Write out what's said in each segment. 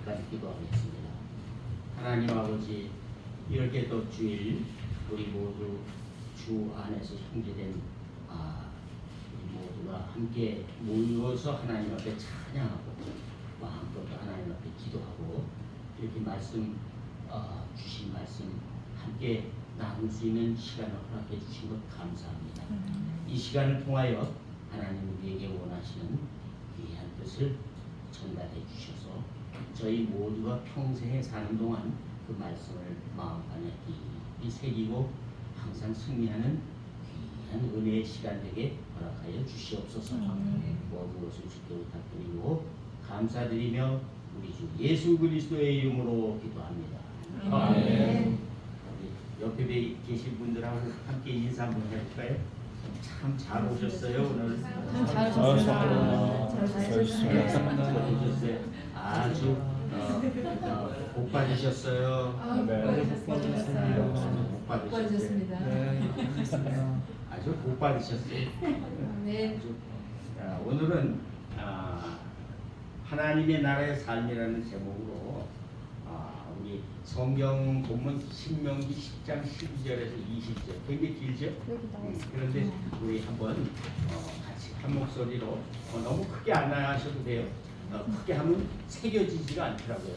잠깐 기도하겠습니다. 하나님 아버지, 이렇게 또 주일 우리 모두 주 안에서 형제된 우리 모두가 함께 모여서 하나님 앞에 찬양하고 마음껏 하나님 앞에 기도하고 이렇게 말씀 주신 말씀 함께 나눌 수 있는 시간을 허락해 주신 것 감사합니다. 이 시간을 통하여 하나님 우리에게 원하시는 귀한 뜻을 전달해 주셔서 저희 모두가 평생에 사는 동안 그 말씀을 마음간에 깊이 새기고 항상 승리하는 귀한 은혜의 시간 되게 허락하여 주시옵소서. 모든 것을 주께 부탁드리고 감사드리며 우리 주 예수 그리스도의 이름으로 기도합니다. 아멘. 옆에 계신 분들하고 함께 인사 한번 해볼까요? 참 잘 오셨어요 오늘. 잘 오셨어요. 잘 오셨어요. 아주 복 받으셨어요. 네. 복 받으셨습니다. 아주 복 받으셨어요. 네. 오늘은 하나님의 나라의 삶이라는 제목으로 우리 성경 본문 신명기 10장 12절에서 20절 굉장히 길죠? 그런데 우리 한번 같이 한 목소리로 너무 크게 안 하셔도 돼요. 크게 하면 새겨지지가 않더라고요.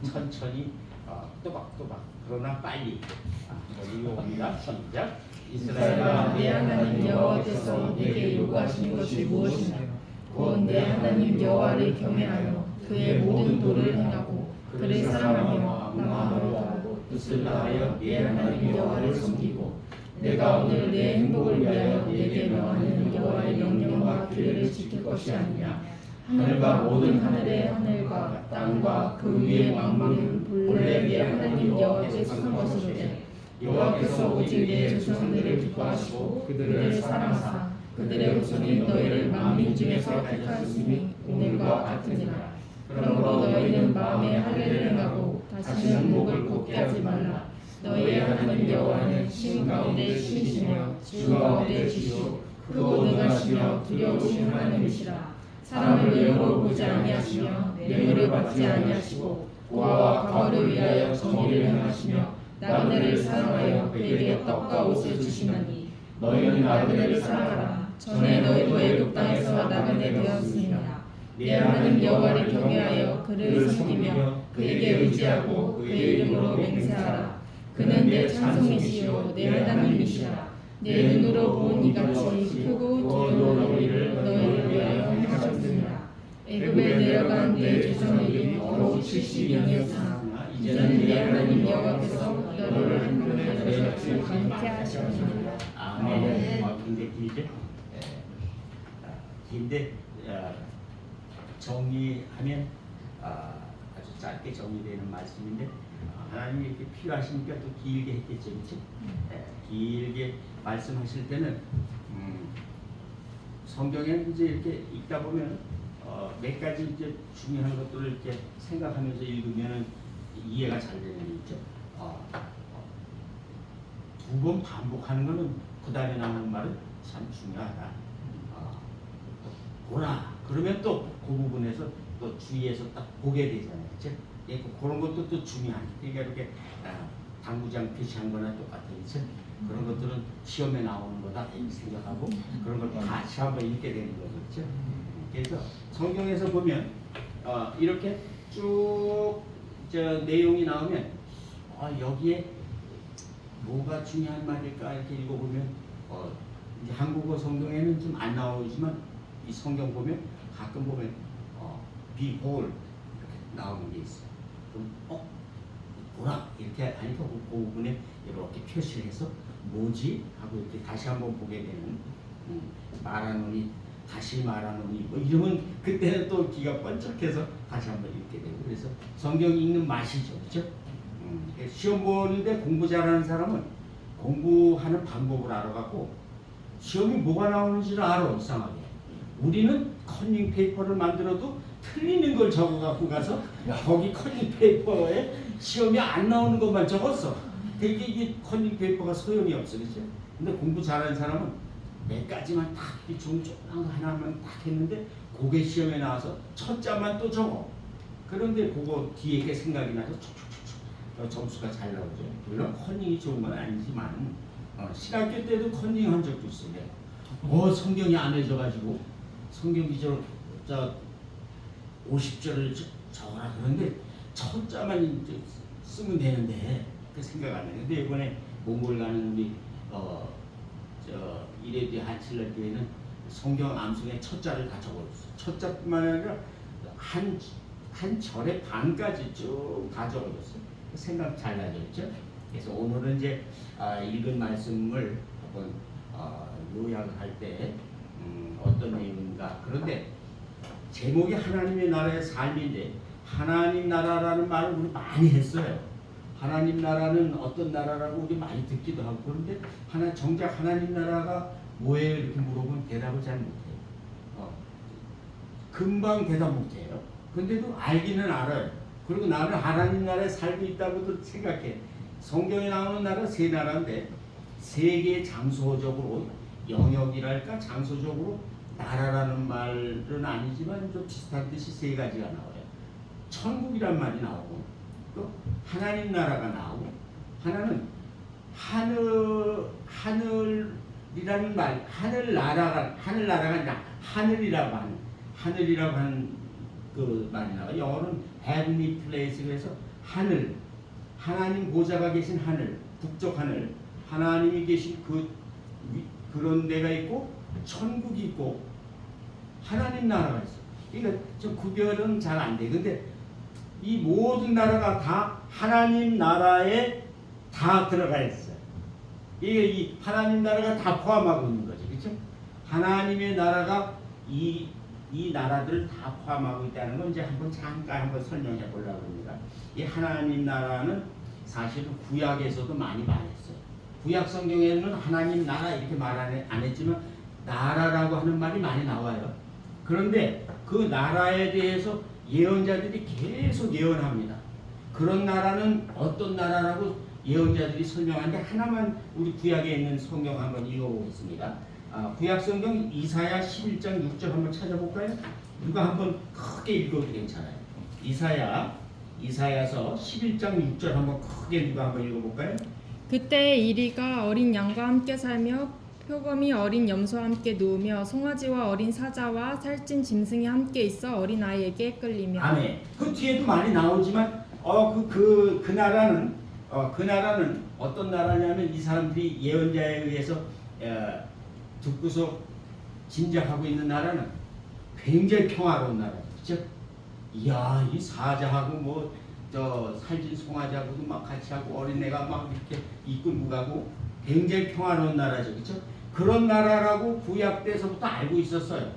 천천히 또박또박 그러나 빨리 한번 읽어봅니다. 시작. 이스라엘아, 내 하나님 여호와께서 내게 요구하신 것이 무엇이냐? 곧 내 하나님 여호와를 경외하여 그의 모든 도를 행하고 그를 사랑하며 마음으로 다하고 뜻을 다하여 내 하나님 여호와를 섬기고 내가 오늘 내 행복을 위하여 내게 명하는 여호와의 명령과 규례를 지킬 것이 아니냐? 하늘과 모든 하늘의 하늘과 땅과 그 위의 만물은 본래 내 하나님 여호와께서 한 것이로되 여호와께서 오직 내 조상들을 기뻐하시고 그들을 사랑하사 그들의 후손인 너희를 만민 중에서 택하시니 오늘과 같으니라. 그러므로 너희는 마음에 할례를 행하고 다시는 목을 곱게 하지 말라. 너희의 하나님 여호와는 신 가운데 신이시며 주 가운데 주시오 크고 능하시며 두려우신 하나님이시라. 사람을 외모로 보지 아니하시며 뇌물을 받지 아니하시고 고아와 과부를 위하여 정의를 행하시며 나그네를 사랑하여 그에게 떡과 옷을 주시나니 너희는 나그네를 사랑하라. 전에 너희도 애굽 땅에서 나그네 되었으니라. 내 하나님 여호와를 경외하여 그를 섬기며 그에게 의지하고 그의 이름으로 맹세하라. 그는 내 찬송이시요 내 하나님이시라. 내 눈으로 본 이같이 크고 두려운 일을 너희를 위하여 행하셨느니라. 애굽에 내려간 내 조상에게 겨우 70년이었으나 이제는 내 하나님 여호와께서 너희를 한국에 같이 강케하시느니라. 아멘. 굉장히 길죠? 긴데 정리하면 아주 짧게 정리되는 말씀인데 하나님이 이렇게 필요하시니까 또 길게 했겠죠, 그렇죠? 길게 말씀하실 때는 성경에 이제 이렇게 읽다 보면 몇 가지 이제 중요한 것들을 이렇게 생각하면서 읽으면 이해가 잘 되는 게 있죠. 두 번 반복하는 거는 그 다음에 나오는 말은 참 중요하다. 보라. 그러면 또 그 부분에서 또 주의해서 딱 보게 되잖아요. 그렇죠? 그런 것도 또 중요한. 그러니까 이렇게 당구장 표시한 거나 똑같은 그렇죠? 그런 것들은 시험에 나오는 거다 이렇게 생각하고 그런 걸 같이 한번 읽게 되는 거죠. 그렇죠? 그래서 성경에서 보면 이렇게 쭉 내용이 나오면 여기에 뭐가 중요한 말일까 이렇게 읽어보면 이제 한국어 성경에는 좀 안 나오지만 이 성경 보면 가끔 보면 behold 이렇게 나오는 게 있어요. 그럼 보라 이렇게 하니까 그 부분에 이렇게 표시를 해서 뭐지 하고 이렇게 다시 한번 보게 되는 말하노니 다시 말하노니 뭐 이러면 그때는 또 귀가 번쩍해서 다시 한번 읽게 되고 그래서 성경 읽는 맛이죠, 그렇죠? 시험 보는데 공부 잘하는 사람은 공부하는 방법을 알아갖고 시험이 뭐가 나오는지를 알아. 이상하게 우리는 커닝 페이퍼를 만들어도 틀리는 걸 적어갖고 가서 거기 커닝 페이퍼에 시험이 안 나오는 것만 적었어. 되게 이게 커닝 페이퍼가 소용이 없어, 그렇죠? 근데 공부 잘하는 사람은 몇 가지만 딱 이 조그만 거 하나만 딱 했는데 그게 시험에 나와서 첫 자만 또 적어. 그런데 그거 뒤에 게 생각이 나서 촉촉촉촉 점수가 잘 나오죠. 물론 컨닝이 좋은 건 아니지만 신학교 때도 컨닝 한 적도 있어요. 성경이 안 해져가지고 성경이 저 50절을 적어라 그런데 첫 자만 이제 쓰면 되는데 그 생각 안 해요. 근데 이번에 몽골 가는 우리 이레디 한칠러 교회는 성경 암송의 첫 자를 다 적어줬어요. 첫 자뿐만 아니라 한 절의 반까지 쭉 다 적어줬어요. 생각 잘 나죠, 그렇죠? 그래서 오늘은 이제 읽은 말씀을 한번 요약할 때 어떤 내용인가. 그런데 제목이 하나님의 나라의 삶인데 하나님 나라라는 말을 우리 많이 했어요. 하나님 나라는 어떤 나라라고 우리 많이 듣기도 하고 그런데 정작 하나님 나라가 뭐예요? 이렇게 물어보면 대답을 잘 못해요. 금방 대답 못해요. 근데도 알기는 알아요. 그리고 나는 하나님 나라에 살고 있다고도 생각해. 성경에 나오는 나라 세 나라인데 세계 장소적으로 영역이랄까 장소적으로 나라라는 말은 아니지만 좀 비슷한 뜻이 세 가지가 나와요. 천국이란 말이 나오고 또 하나님 나라가 나오고 하나는 하늘이라는 말 하늘나라가 아니라 하늘이라고 하는 그 말이 나와요. 영어는 heavenly place 그래서 하늘 하나님 보좌가 계신 하늘 북쪽 하늘 하나님이 계신 그런 데가 있고 천국이 있고 하나님 나라가 있어. 그러니까 좀 구별은 잘 안 돼. 근데 이 모든 나라가 다 하나님 나라에 다 들어가 있어요. 이게 이 하나님 나라가 다 포함하고 있는 거죠. 그렇죠? 하나님의 나라가 이 나라들을 다 포함하고 있다는 건 이제 잠깐 설명해 보려고 합니다. 이 하나님 나라는 사실은 구약에서도 많이 말했어요. 구약 성경에는 하나님 나라 이렇게 말 안 했지만 나라라고 하는 말이 많이 나와요. 그런데 그 나라에 대해서 예언자들이 계속 예언합니다. 그런 나라는 어떤 나라라고 예언자들이 설명하는데 하나만 우리 구약에 있는 성경 한번 읽어보겠습니다. 구약 성경 이사야 11장 6절 한번 찾아볼까요? 누가 한번 크게 읽어도 괜찮아요. 이사야서 11장 6절 한번 크게 누가 한번 읽어볼까요? 그때 이리가 어린 양과 함께 살며 표범이 어린 염소와 함께 누우며 송아지와 어린 사자와 살찐 짐승이 함께 있어 어린 아이에게 끌리며. 아멘. 그 뒤에도 많이 나오지만 그 나라는 어떤 나라냐면 이 사람들이 예언자에 의해서 듣고서 짐작하고 있는 나라는 굉장히 평화로운 나라죠. 그렇죠? 이야, 이 사자하고 살찐 송아지하고도 막 같이 하고 어린애가 막 이렇게 이끌고 가고 굉장히 평화로운 나라죠. 그렇죠? 그런 나라라고 구약 때서부터 알고 있었어요.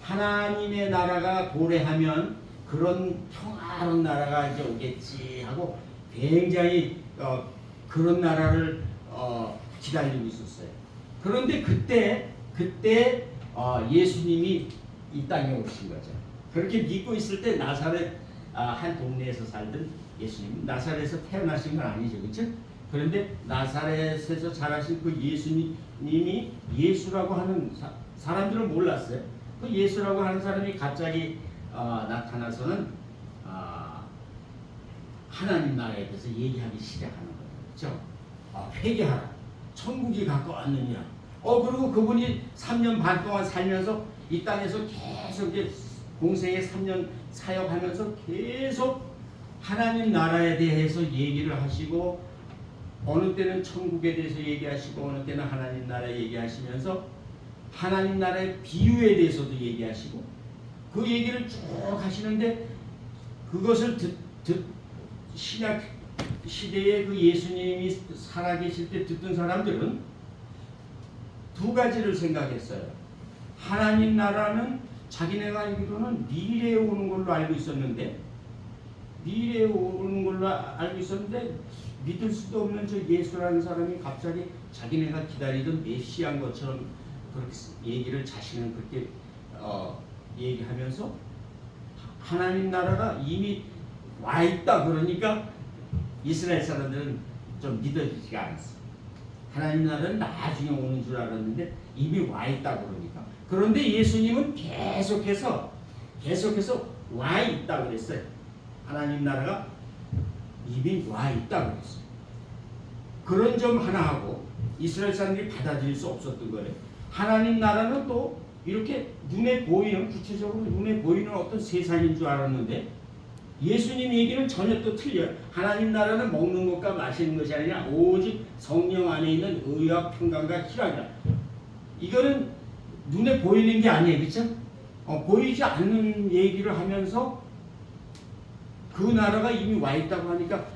하나님의 나라가 도래하면 그런 평화로운 나라가 이제 오겠지 하고 굉장히 그런 나라를 기다리고 있었어요. 그런데 그때 예수님이 이 땅에 오신 거죠. 그렇게 믿고 있을 때 나사렛 한 동네에서 살던 예수님, 나사렛에서 태어나신 건 아니죠, 그렇죠? 그런데 나사렛에서 자라신 그 예수님이 예수라고 하는 사람들은 몰랐어요. 그 예수라고 하는 사람이 갑자기 나타나서는 하나님 나라에 대해서 얘기하기 시작하는 거예요, 그렇죠? 회개하라, 천국이 가까웠느니라. 그리고 그분이 3년 반 동안 살면서 이 땅에서 계속 이제 공생의 3년 사역하면서 계속 하나님 나라에 대해서 얘기를 하시고 어느 때는 천국에 대해서 얘기하시고 어느 때는 하나님 나라 얘기하시면서 하나님 나라의 비유에 대해서도 얘기하시고 그 얘기를 쭉 하시는데 그것을 신약 시대에 그 예수님이 살아계실 때 듣던 사람들은 두 가지를 생각했어요. 하나님 나라는 자기네가 알기로는 미래에 오는 걸로 알고 있었는데 믿을 수도 없는 저 예수라는 사람이 갑자기 자기네가 기다리던 메시아인 것처럼 그렇게 얘기를 자신은 그렇게 얘기하면서 하나님 나라가 이미 와 있다 그러니까 이스라엘 사람들은 좀 믿어지지가 않았어. 하나님 나라는 나중에 오는 줄 알았는데 이미 와 있다 그러니까. 그런데 예수님은 계속해서 와 있다 그랬어요. 하나님 나라가 이미 와 있다고 했어요. 그런 점 하나 하고 이스라엘 사람들이 받아들일 수 없었던 거예요. 하나님 나라는 또 이렇게 눈에 보이는, 구체적으로 눈에 보이는 어떤 세상인 줄 알았는데 예수님 얘기는 전혀 또 틀려요. 하나님 나라는 먹는 것과 마시는 것이 아니라 오직 성령 안에 있는 의와 평강과 희락이다. 이거는 눈에 보이는 게 아니에요. 그렇죠? 보이지 않는 얘기를 하면서 그 나라가 이미 와 있다고 하니까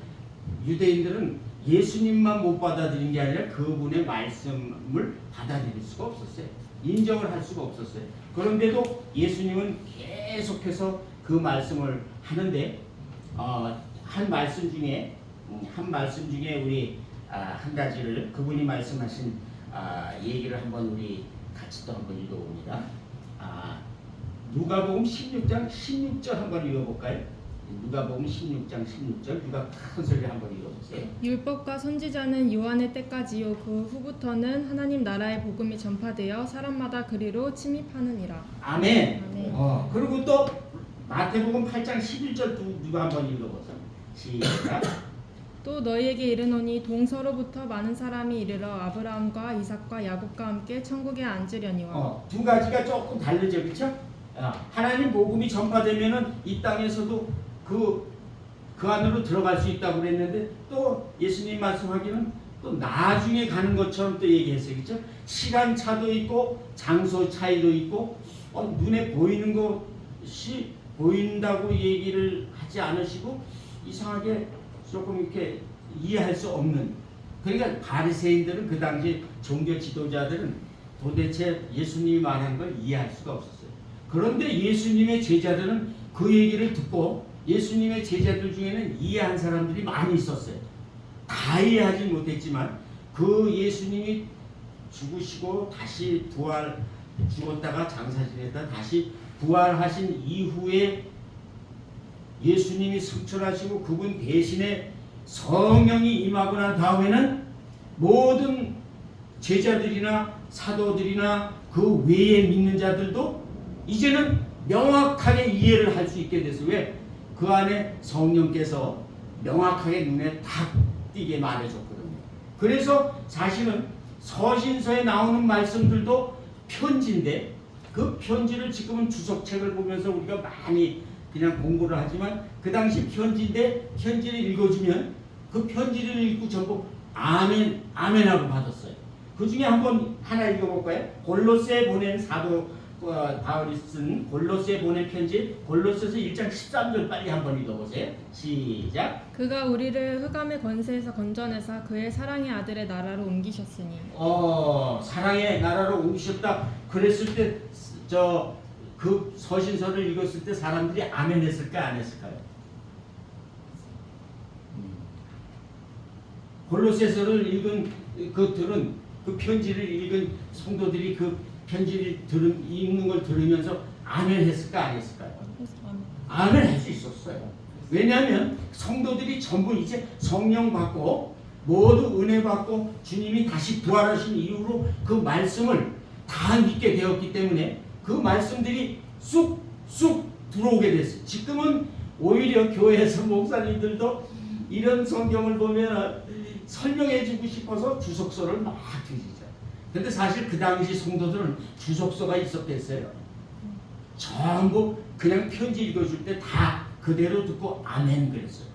유대인들은 예수님만 못 받아들인 게 아니라 그분의 말씀을 받아들일 수가 없었어요. 인정을 할 수가 없었어요. 그런데도 예수님은 계속해서 그 말씀을 하는데 한 말씀 중에 우리 한 가지를 그분이 말씀하신 얘기를 한번 우리 같이 또 한번 읽어봅니다. 누가복음 16장 16절 한번 읽어볼까요? 누가복음 16장 16절 누가 큰 소리 한번 읽어보세요. 율법과 선지자는 요한의 때까지요 그 후부터는 하나님 나라의 복음이 전파되어 사람마다 그리로 침입하느니라. 아멘. 아멘. 그리고 또 마태복음 8장 11절 누가 한번 읽어보세요. 시작. 또 너희에게 이르노니 동서로부터 많은 사람이 이르러 아브라함과 이삭과 야곱과 함께 천국에 앉으려니와. 두 가지가 조금 다르죠, 그렇죠? 하나님 복음이 전파되면은 이 땅에서도 그 안으로 들어갈 수 있다고 그랬는데 또 예수님 말씀하기는 또 나중에 가는 것처럼 또 얘기했어요, 그렇죠? 시간 차도 있고 장소 차이도 있고 눈에 보이는 것이 보인다고 얘기를 하지 않으시고 이상하게 조금 이렇게 이해할 수 없는. 그러니까 바리새인들은 그 당시 종교 지도자들은 도대체 예수님이 말한 걸 이해할 수가 없었어요. 그런데 예수님의 제자들은 그 얘기를 듣고 예수님의 제자들 중에는 이해한 사람들이 많이 있었어요. 다 이해하지 못했지만 그 예수님이 죽으시고 다시 죽었다가 장사 지냈다 다시 부활하신 이후에 예수님이 승천하시고 그분 대신에 성령이 임하고 난 다음에는 모든 제자들이나 사도들이나 그 외에 믿는 자들도 이제는 명확하게 이해를 할 수 있게 됐어요. 왜? 그 안에 성령께서 명확하게 눈에 딱 띄게 말해줬거든요. 그래서 사실은 서신서에 나오는 말씀들도 편지인데 그 편지를 지금은 주석책을 보면서 우리가 많이 그냥 공부를 하지만 그 당시 편지인데 편지를 읽어주면 그 편지를 읽고 전부 아멘, 아멘하고 받았어요. 그 중에 하나 읽어볼까요? 골로새에 보낸 사도 바울이 쓴 골로새에 보낸 편지 골로새서 1장 13절 빨리 한번 읽어보세요. 시작. 그가 우리를 흑암의 권세에서 건져내사 그의 사랑의 아들의 나라로 옮기셨으니. 사랑의 나라로 옮기셨다 그랬을 때 그 서신서를 읽었을 때 사람들이 아멘 했을까 안 했을까요? 골로새서를 읽은 그 편지를 읽은 성도들이 그 편지를 읽는 걸 들으면서 아멘 했을까 안 했을까요? 아멘 할 수 있었어요. 왜냐하면 성도들이 전부 이제 성령 받고 모두 은혜 받고 주님이 다시 부활하신 이후로 그 말씀을 다 믿게 되었기 때문에 그 말씀들이 쑥쑥 들어오게 됐어요. 지금은 오히려 교회에서 목사님들도 이런 성경을 보면 설명해 주고 싶어서 주석서를 막 드리죠. 근데 사실 그 당시 성도들은 주석서가 있었겠어요. 전부 그냥 편지 읽어줄 때 다 그대로 듣고 아멘 그랬어요.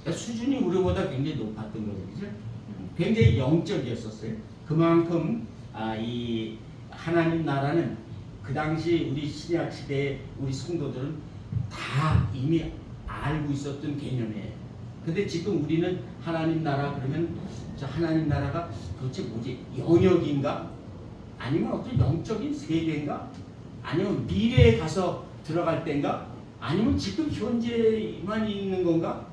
그러니까 수준이 우리보다 굉장히 높았던 거죠. 굉장히 영적이었었어요. 그만큼 이 하나님 나라는 그 당시 우리 신약 시대에 우리 성도들은 다 이미 알고 있었던 개념이에요. 근데 지금 우리는 하나님 나라 그러면 저 하나님 나라가 도대체 뭐지? 영역인가? 아니면 어떤 영적인 세계인가? 아니면 미래에 가서 들어갈 때인가? 아니면 지금 현재만 있는 건가?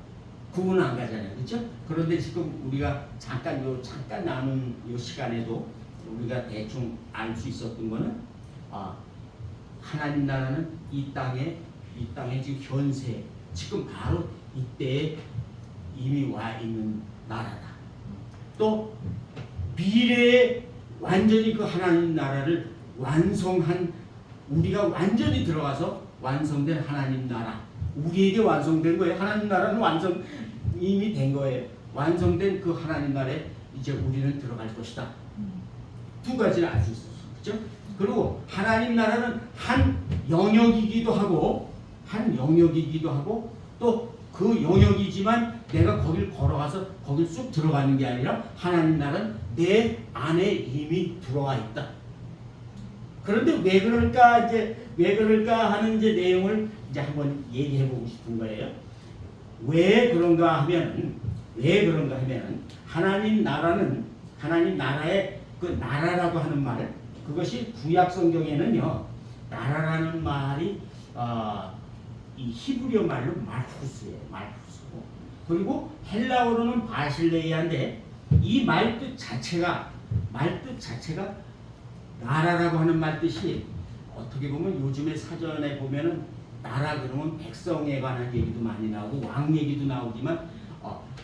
구분 안 가잖아요. 그렇죠? 그런데 지금 우리가 잠깐 나눈 요 시간에도 우리가 대충 알 수 있었던 거는 하나님 나라는 이 땅에 지금 현세 지금 바로 이때에 이미 와 있는 나라다. 또 미래에 완전히 그 하나님 나라를 완성한 우리가 완전히 들어가서 완성된 하나님 나라 우리에게 완성된 거예요. 하나님 나라는 완성 이미 된 거예요. 완성된 그 하나님 나라에 이제 우리는 들어갈 것이다. 두 가지를 알 수 있었어. 그렇죠? 그리고 하나님 나라는 한 영역이기도 하고 또 그 영역이지만 내가 거길 걸어가서 거길 쑥 들어가는 게 아니라 하나님 나라는 내 안에 이미 들어와 있다. 그런데 왜 그럴까 하는 이제 내용을 이제 한번 얘기해 보고 싶은 거예요. 왜 그런가 하면 하나님 나라의 그 나라라고 하는 말, 그것이 구약 성경에는요, 나라라는 말이 이 히브리어 말로 말후스예요. 말후스고, 그리고 헬라어로는 바실레이아인데 이 말뜻 자체가 나라라고 하는 말뜻이 어떻게 보면 요즘에 사전에 보면은 나라 그러면 백성에 관한 얘기도 많이 나오고 왕 얘기도 나오지만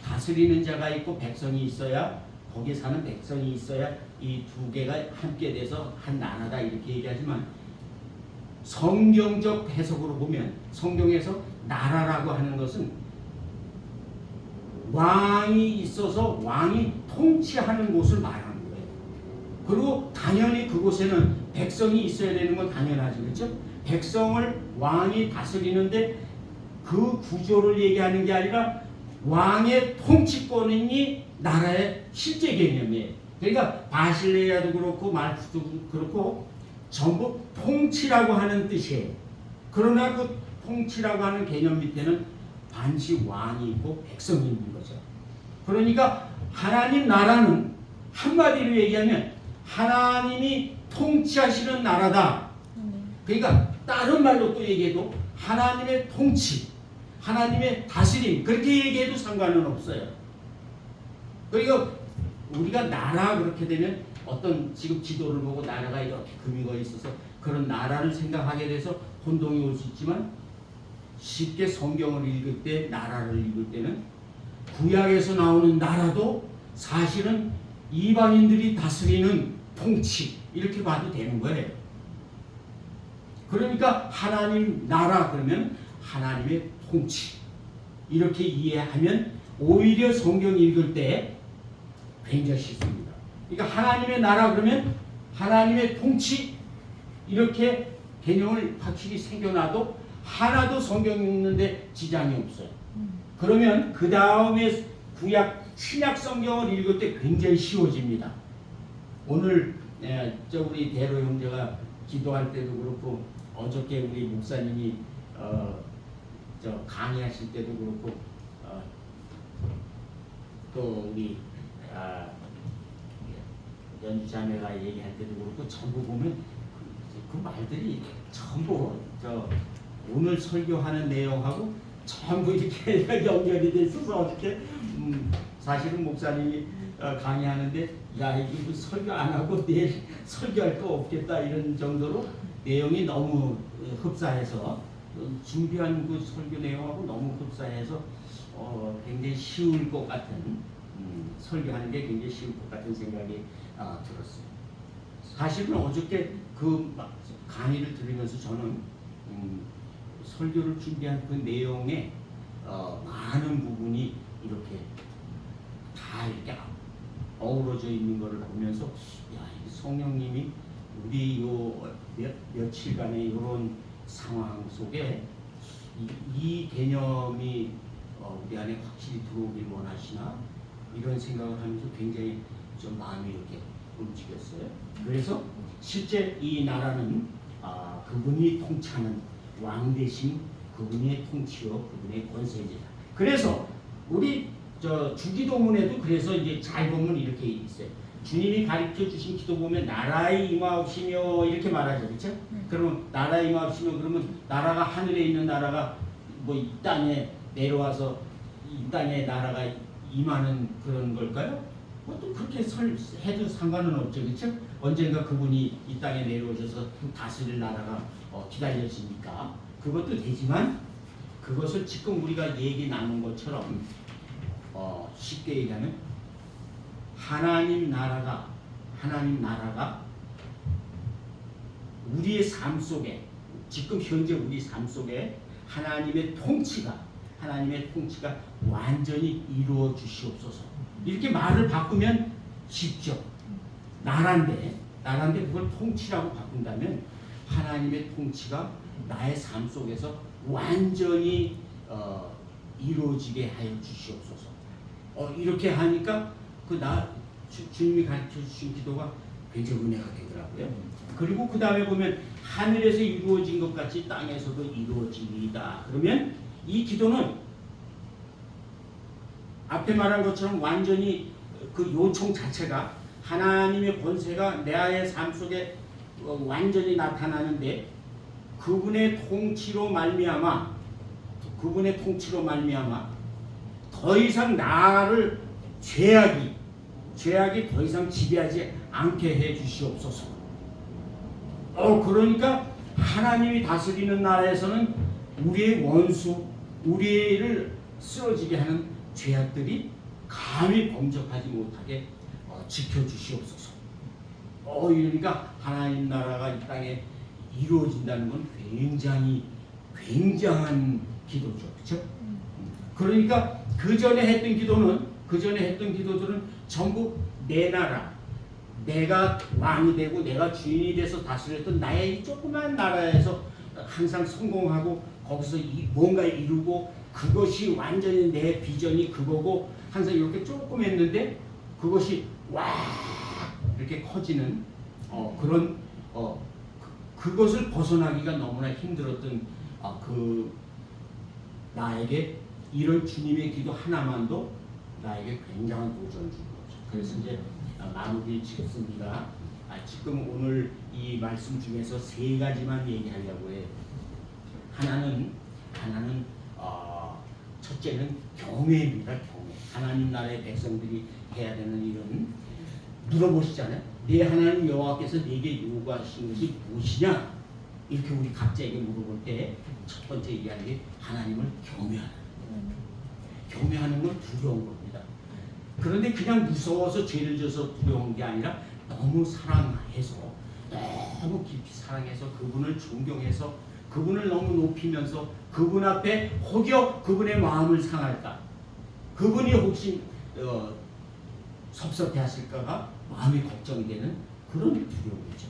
다스리는 자가 있고 백성이 있어야, 거기에 사는 백성이 있어야 이 두 개가 함께 돼서 한 나라다 이렇게 얘기하지만, 성경적 해석으로 보면 성경에서 나라라고 하는 것은 왕이 있어서 왕이 통치하는 곳을 말하는 거예요. 그리고 당연히 그곳에는 백성이 있어야 되는 건 당연하죠. 그렇죠? 백성을 왕이 다스리는데 그 구조를 얘기하는 게 아니라 왕의 통치권이 나라의 실제 개념이에요. 그러니까 바실레아도 그렇고 말후스도 그렇고 전부 통치라고 하는 뜻이에요. 그러나 그 통치라고 하는 개념 밑에는 반드시 왕이 있고 백성이 있는 거죠. 그러니까 하나님 나라는 한마디로 얘기하면 하나님이 통치하시는 나라다. 그러니까 다른 말로 또 얘기해도 하나님의 통치, 하나님의 다스림, 그렇게 얘기해도 상관은 없어요. 그러니까 우리가 나라 그렇게 되면 어떤 지금 지도를 보고 나라가 이렇게 그미가 있어서 그런 나라를 생각하게 돼서 혼동이 올 수 있지만, 쉽게 성경을 읽을 때, 나라를 읽을 때는 구약에서 나오는 나라도 사실은 이방인들이 다스리는 통치, 이렇게 봐도 되는 거예요. 그러니까 하나님 나라 그러면 하나님의 통치, 이렇게 이해하면 오히려 성경 읽을 때 굉장히 쉽습니다. 그러니까 하나님의 나라 그러면 하나님의 통치, 이렇게 개념을 확실히 새겨놔도 하나도 성경 읽는데 지장이 없어요. 그러면 그 다음에 구약 신약 성경을 읽을 때 굉장히 쉬워집니다. 오늘 우리 대로 형제가 기도할 때도 그렇고, 어저께 우리 목사님이 강의하실 때도 그렇고, 또 우리 연주 자매가 얘기할 때도 그렇고, 전부 보면 그 말들이 전부 오늘 설교하는 내용하고 전부 이렇게 연결이 돼 있어서 어떻게 사실은 목사님이 강의하는데, 야 이거 설교 안 하고 내일 설교할 거 없겠다 이런 정도로 내용이 너무 흡사해서, 준비한 그 설교 내용하고 너무 흡사해서 굉장히 쉬울 것 같은, 설교하는 게 굉장히 쉬울 것 같은 생각이 들었어요. 사실은 어저께 그 강의를 들으면서 저는 설교를 준비한 그 내용에 많은 부분이 이렇게 다 이렇게 어우러져 있는 것을 보면서, 야, 성령님이 우리 요 며칠간의 이런 상황 속에 이 개념이 우리 안에 확실히 들어오길 원하시나, 이런 생각을 하면서 굉장히 좀 마음이 이렇게 움직였어요. 그래서 실제 이 나라는 그분이 통치하는 왕 대신 그분의 통치요, 그분의 권세제다. 그래서 우리 주기도문에도 그래서 이제 잘 보면 이렇게 있어요. 주님이 가르쳐 주신 기도 보면 나라의 임하옵시며 이렇게 말하죠, 그렇죠? 그러면 나라의 임하옵시며 그러면 나라가 하늘에 있는 나라가 뭐 이 땅에 내려와서 이 땅에 나라가 임하는 그런 걸까요? 뭐 또 그렇게 해도 상관은 없죠, 그렇죠? 언젠가 그분이 이 땅에 내려오셔서 다스릴 나라가 기다려지니까 그것도 되지만, 그것을 지금 우리가 얘기 나눈 것처럼 쉽게 얘기하면 하나님 나라가 우리의 삶 속에, 지금 현재 우리 삶 속에 하나님의 통치가 완전히 이루어 주시옵소서. 이렇게 말을 바꾸면 쉽죠. 나란데 그걸 통치라고 바꾼다면 하나님의 통치가 나의 삶 속에서 완전히 이루어지게 하여 주시옵소서. 이렇게 하니까 주님이 가르쳐 주신 기도가 굉장히 은혜가 되더라고요. 그리고 그 다음에 보면 하늘에서 이루어진 것 같이 땅에서도 이루어지리이다. 그러면 이 기도는 앞에 말한 것처럼 완전히 그 요청 자체가 하나님의 권세가 나의 삶 속에 완전히 나타나는데 그분의 통치로 말미암아 더 이상 나를 죄악이 더 이상 지배하지 않게 해 주시옵소서. 그러니까 하나님이 다스리는 나라에서는 우리의 원수, 우리를 쓰러지게 하는 죄악들이 감히 범접하지 못하게 지켜주시옵소서. 그러니까 하나님 나라가 이 땅에 이루어진다는 건 굉장한 기도죠. 그렇죠? 그러니까 그 전에 했던 기도들은 전부 내 나라, 내가 왕이 되고 내가 주인이 돼서 다스렸던 나의 이 조그만 나라에서 항상 성공하고 거기서 뭔가 이루고 그것이 완전히 내 비전이 그거고 항상 이렇게 조금 했는데 그것이 와 이렇게 커지는 그런 그것을 벗어나기가 너무나 힘들었던 나에게 이런 주님의 기도 하나만도 나에게 굉장한 도전을 준 거죠. 그래서 이제 마무리 짓습니다. 지금 오늘 이 말씀 중에서 세 가지만 얘기하려고 해요. 하나는 첫째는 경외입니다. 경외. 하나님 나라의 백성들이 해야 되는 일은 물어보시잖아요. 내 하나님 여호와께서 네게 요구하신 것이 무엇이냐? 이렇게 우리 각자에게 물어볼 때 첫 번째 얘기하는 게 하나님을 경외하는 건 두려운 겁니다. 그런데 그냥 무서워서 죄를 져서 두려운 게 아니라 너무 사랑해서 너무 깊이 사랑해서 그분을 존경해서 그분을 너무 높이면서 그분 앞에 혹여 그분의 마음을 상할까, 그분이 혹시 섭섭해하실까가 마음이 걱정이 되는 그런 두려움이죠.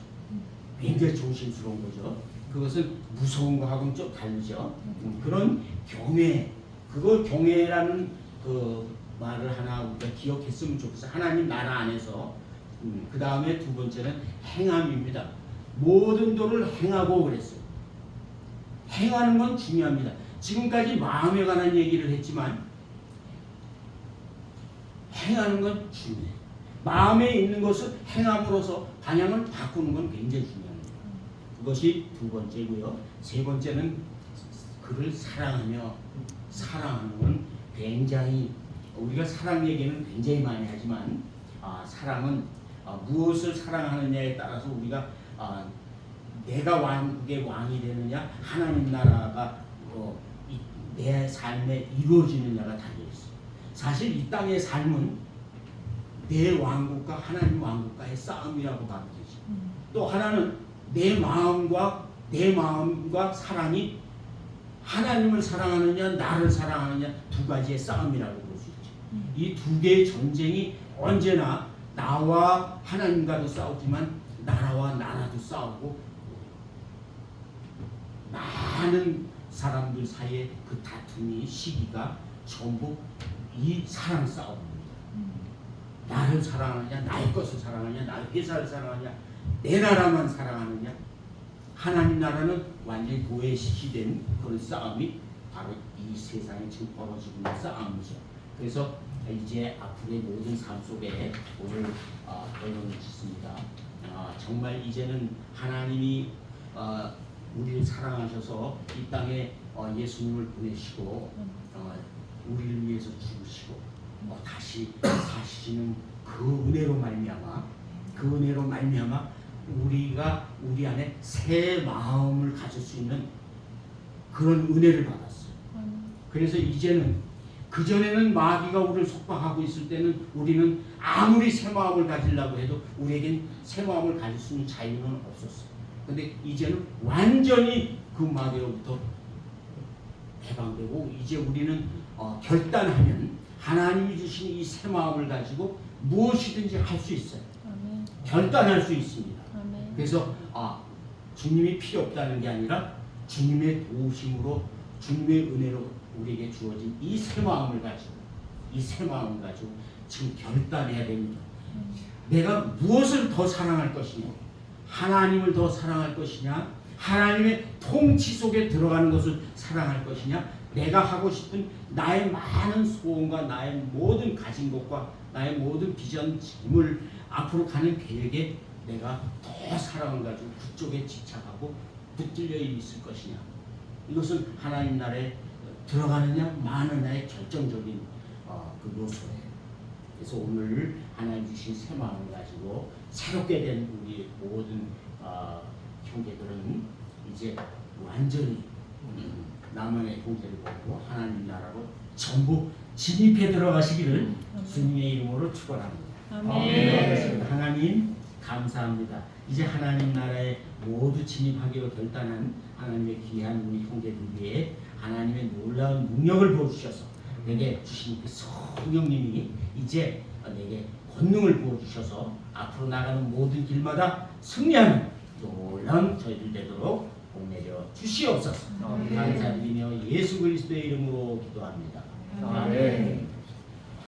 굉장히 조심스러운 거죠. 그것은 무서운 거하고는 좀 다르죠. 그런 경외, 그걸 경외라는 그 말을 하나 우리가 기억했으면 좋겠어요. 하나님 나라 안에서. 그 다음에 두 번째는 행함입니다. 모든 도를 행하고 그랬어요. 행하는 건 중요합니다. 지금까지 마음에 관한 얘기를 했지만 행하는 건 중요해요. 마음에 있는 것을 행함으로써 방향을 바꾸는 건 굉장히 중요합니다. 그것이 두 번째고요. 세 번째는 그를 사랑하는 건 굉장히 우리가 사랑 얘기는 굉장히 많이 하지만 사랑은 무엇을 사랑하느냐에 따라서 우리가 내가 왕국의 왕이 되느냐 하나님 나라가 내 삶에 이루어지느냐가 달려있어요. 사실 이 땅의 삶은 내 왕국과 하나님 왕국과의 싸움이라고 봐도 되죠. 또 하나는 내 마음과 사랑이 하나님을 사랑하느냐 나를 사랑하느냐 두 가지의 싸움이라고 볼 수 있죠. 이 두 개의 전쟁이 언제나 나와 하나님과도 싸우지만 나라와 나라도 싸우고 많은 사람들 사이에 그 다툼이 시기가 전부 이 사랑 싸움입니다. 나를 사랑하느냐 나의 것을 사랑하느냐 나의 회사를 사랑하느냐 내 나라만 사랑하느냐. 하나님 나라는 완전히 도외시된 그런 싸움이 바로 이 세상에 지금 벌어지고 있는 싸움이죠. 그래서 이제 앞으로의 모든 삶 속에 오늘 결론을 짓습니다. 정말 이제는 하나님이 우리를 사랑하셔서 이 땅에 예수님을 보내시고 우리를 위해서 죽으시고 다시 사시는 그 은혜로 말미암아 우리가 우리 안에 새 마음을 가질 수 있는 그런 은혜를 받았어요. 그래서 이제는 그전에는 마귀가 우리를 속박하고 있을 때는 우리는 아무리 새 마음을 가지려고 해도 우리에겐 새 마음을 가질 수 있는 자유는 없었어요. 근데 이제는 완전히 그 마귀로부터 개방되고 이제 우리는 결단하면 하나님이 주신 이 새 마음을 가지고 무엇이든지 할 수 있어요. 아멘. 결단할 수 있습니다. 아멘. 그래서 주님이 필요 없다는 게 아니라 주님의 도우심으로 주님의 은혜로 우리에게 주어진 이 새 마음을 가지고 지금 결단해야 됩니다. 내가 무엇을 더 사랑할 것이냐? 하나님을 더 사랑할 것이냐? 하나님의 통치 속에 들어가는 것을 사랑할 것이냐? 내가 하고 싶은 나의 많은 소원과 나의 모든 가진 것과 나의 모든 비전, 짐을 앞으로 가는 계획에 내가 더 사랑을 가지고 그쪽에 집착하고 붙들려 있을 것이냐? 이것은 하나님 나라에 들어가느냐 마느냐의 결정적인 그 요소예요. 그래서 오늘 하나님 주신 새 마음을 가지고 새롭게 된 우리 모든 형제들은 이제 완전히 나만의 형제를 보고 하나님 나라로 전부 진입해 들어가시기를 주님의 이름으로 축원합니다. 아멘. 하나님 감사합니다. 이제 하나님 나라에 모두 진입하기로 결단한 하나님의 귀한 우리 형제들 위해 하나님의 놀라운 능력을 부어주셔서 내게 주신 그 성령님이 이제 내게 권능을 부어주셔서 앞으로 나가는 모든 길마다 승리하는 놀라운 저희들 되도록 복내려 주시옵소서. 감사드리며 예수 그리스도의 이름으로 기도합니다. 아멘.